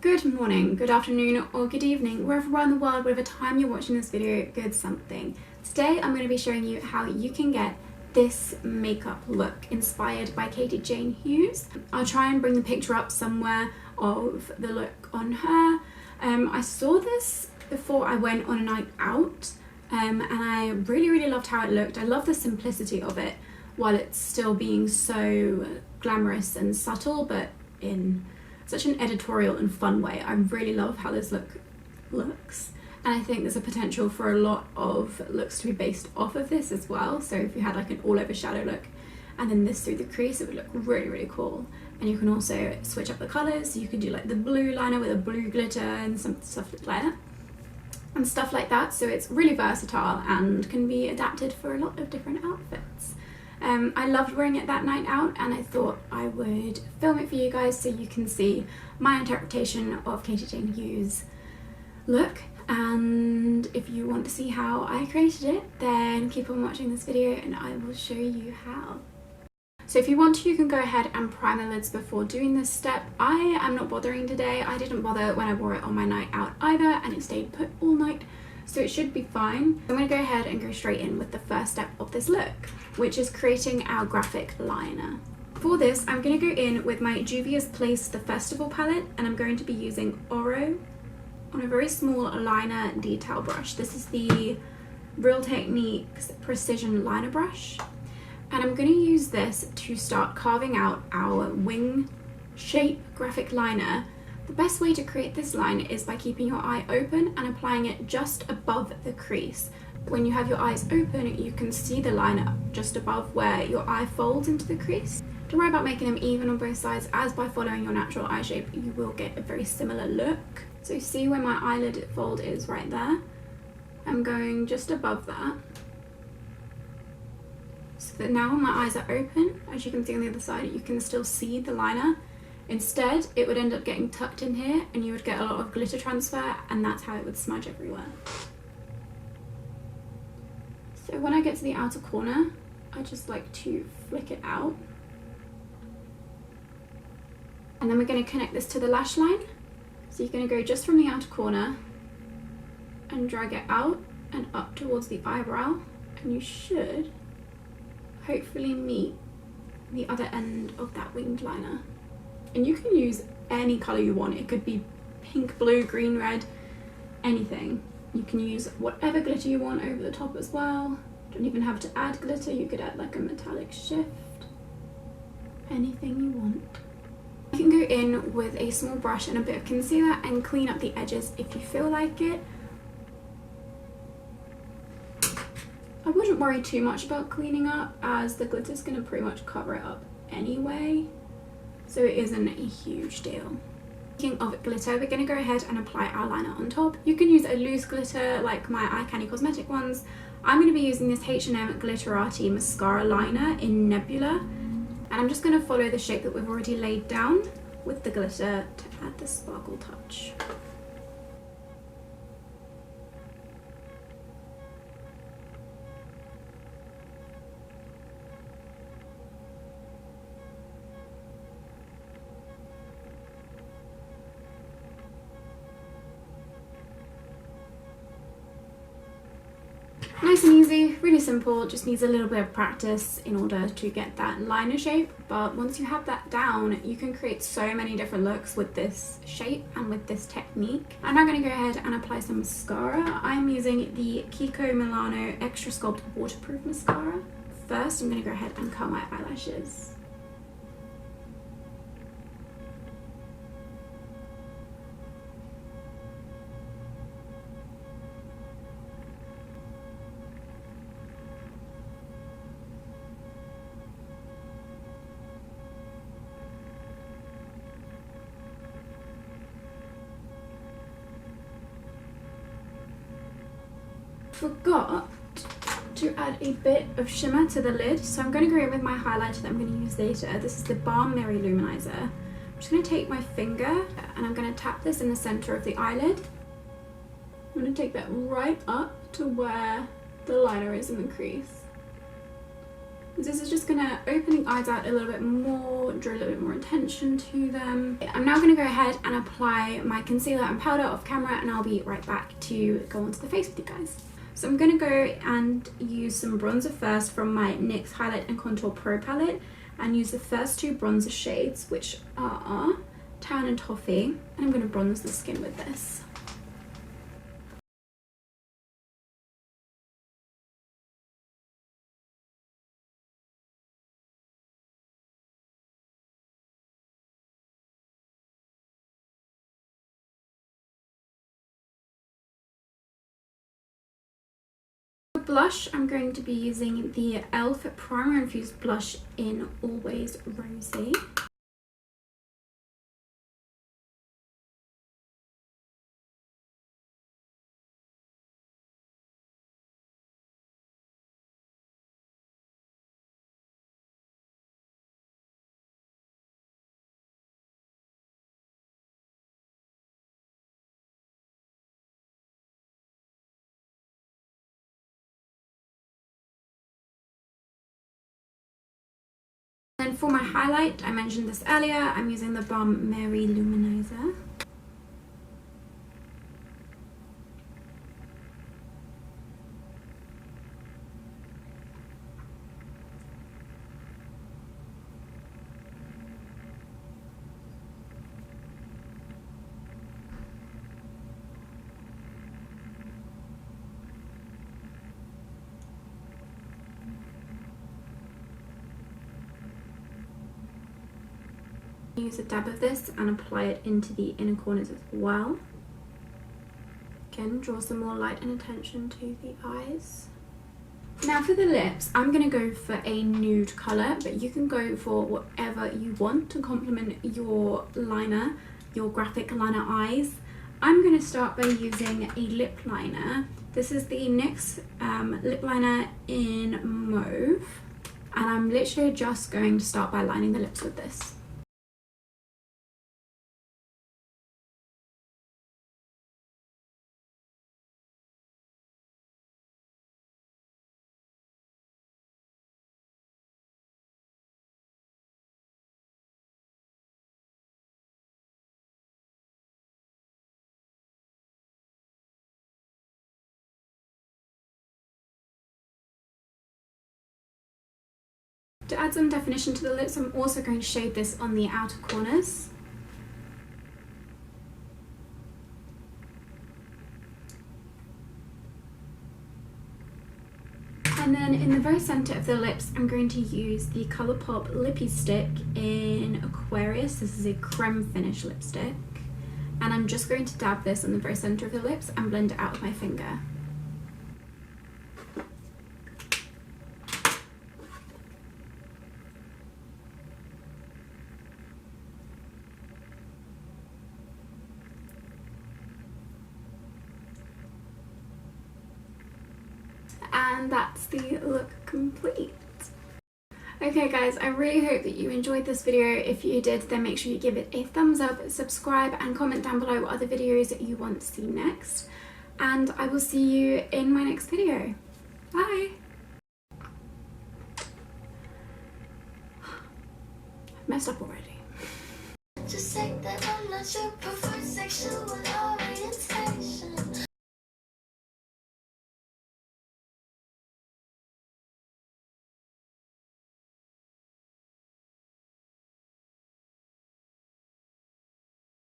Good morning, good afternoon, or good evening, wherever around the world, whatever time you're watching this video, good something. Today I'm going to be showing you how you can get this makeup look inspired by Katie Jane Hughs. I'll try and bring the picture up somewhere of the look on her. I saw this before I went on a night out and I really loved how it looked. I love the simplicity of it while it's still being so glamorous and subtle, but in such an editorial and fun way. I really love how this look looks, and I think there's a potential for a lot of looks to be based off of this as well. So if you had like an all over shadow look and then this through the crease, it would look really cool. And you can also switch up the colours. You could do like the blue liner with a blue glitter and some stuff like that and stuff like that. So it's really versatile and can be adapted for a lot of different outfits. I loved wearing it that night out, and I thought I would film it for you guys so you can see my interpretation of Katie Jane Hughs' look. And if you want to see how I created it, then keep on watching this video and I will show you how. So if you want to, you can go ahead and prime the lids before doing this step. I am not bothering today. I didn't bother when I wore it on my night out either, and it stayed put all night, so it should be fine. I'm going to go ahead and go straight in with the first step of this look, which is creating our graphic liner. For this, I'm going to go in with my Juvia's Place The Festival palette, and I'm going to be using Oro on a very small liner detail brush. This is the Real Techniques Precision Liner Brush, and I'm going to use this to start carving out our wing shape graphic liner. The best way to create this line is by keeping your eye open and applying it just above the crease. When you have your eyes open, you can see the liner just above where your eye folds into the crease. Don't worry about making them even on both sides, as by following your natural eye shape, you will get a very similar look. So see where my eyelid fold is right there? I'm going just above that. So that now when my eyes are open, as you can see on the other side, you can still see the liner. Instead, it would end up getting tucked in here and you would get a lot of glitter transfer, and that's how it would smudge everywhere. So when I get to the outer corner, I just like to flick it out. And then we're going to connect this to the lash line. So you're going to go just from the outer corner and drag it out and up towards the eyebrow, and you should hopefully meet the other end of that winged liner. And you can use any colour you want. It could be pink, blue, green, red, anything. You can use whatever glitter you want over the top as well. Don't even have to add glitter. You could add like a metallic shift. Anything you want. You can go in with a small brush and a bit of concealer and clean up the edges if you feel like it. I wouldn't worry too much about cleaning up, as the glitter's going to pretty much cover it up anyway. So it isn't a huge deal. Speaking of glitter, we're going to go ahead and apply our liner on top. You can use a loose glitter like my Eye Candy Cosmetic ones. I'm going to be using this H&M Glitterati mascara liner in Nebula. And I'm just going to follow the shape that we've already laid down with the glitter to add the sparkle touch. Nice and easy, really simple, just needs a little bit of practice in order to get that liner shape, but once you have that down, you can create so many different looks with this shape and with this technique. I'm now going to go ahead and apply some mascara. I'm using the Kiko Milano Extra Sculpt Waterproof Mascara. First, I'm going to go ahead and curl my eyelashes. Forgot to add a bit of shimmer to the lid, so I'm going to go in with my highlighter that I'm going to use later. This is the Balm Lou-Manizer. I'm just going to take my finger and I'm going to tap this in the center of the eyelid. I'm going to take that right up to where the liner is in the crease. This is just gonna open the eyes out a little bit more, draw a little bit more attention to them. I'm now gonna go ahead and apply my concealer and powder off camera, and I'll be right back to go onto the face with you guys. So I'm gonna go and use some bronzer first from my NYX Highlight and Contour Pro palette, and use the first two bronzer shades, which are Tan and Toffee, and I'm gonna bronze the skin with this. Blush, I'm going to be using the e.l.f. Primer Infused Blush in Always Rosy. And for my highlight, I mentioned this earlier, I'm using the Balm Mary Lou-Manizer. Use a dab of this and apply it into the inner corners as well. Again, draw some more light and attention to the eyes. Now for the lips, I'm going to go for a nude colour, but you can go for whatever you want to complement your liner, your graphic liner eyes. I'm going to start by using a lip liner. This is the NYX lip liner in Mauve, and I'm literally just going to start by lining the lips with this. To add some definition to the lips, I'm also going to shade this on the outer corners. And then in the very centre of the lips, I'm going to use the Colourpop Lippie stick in Aquarius. This is a creme finish lipstick. And I'm just going to dab this on the very centre of the lips and blend it out with my finger. And that's the look complete. Okay guys, I really hope that you enjoyed this video. If you did, then make sure you give it a thumbs up, subscribe, and comment down below what other videos that you want to see next. And I will see you in my next video. Bye! I've messed up already. Just say that I'm not your preferred sexual orientation.